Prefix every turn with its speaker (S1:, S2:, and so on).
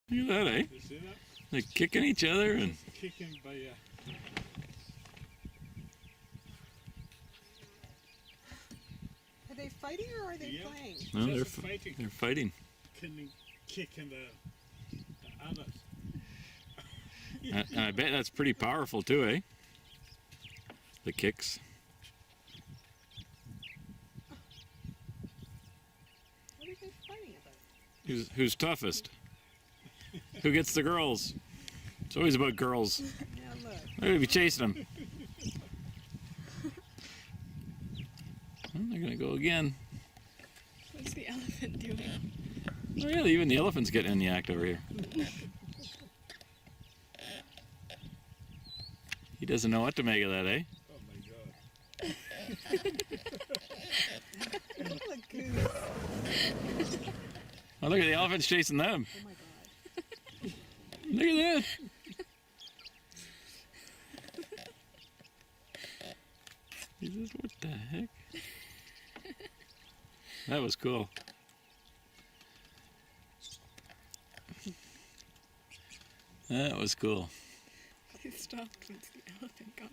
S1: Look at that, eh?
S2: You see that?
S1: They're kicking each other and
S2: Kicking by
S3: Are they fighting or are they
S2: Yeah.
S3: playing?
S1: no, they're
S2: Just fighting.
S1: They're fighting.
S2: Kicking the others.
S1: And I bet that's pretty powerful too, eh? The kicks.
S3: What are they fighting about?
S1: Who's toughest? Who gets the girls? It's always about girls.
S3: Now look.
S1: They're gonna be chasing them. They're gonna go again.
S4: What's the elephant doing?
S1: Oh yeah, even the elephant's getting in the act over here. He doesn't know what to make of that, eh?
S2: Oh my god.
S3: Look goose.
S1: Oh, look at the elephant's chasing them.
S3: Oh my god.
S1: Look at that. He says, what the heck? That was cool. That was cool.
S4: He stopped once the elephant got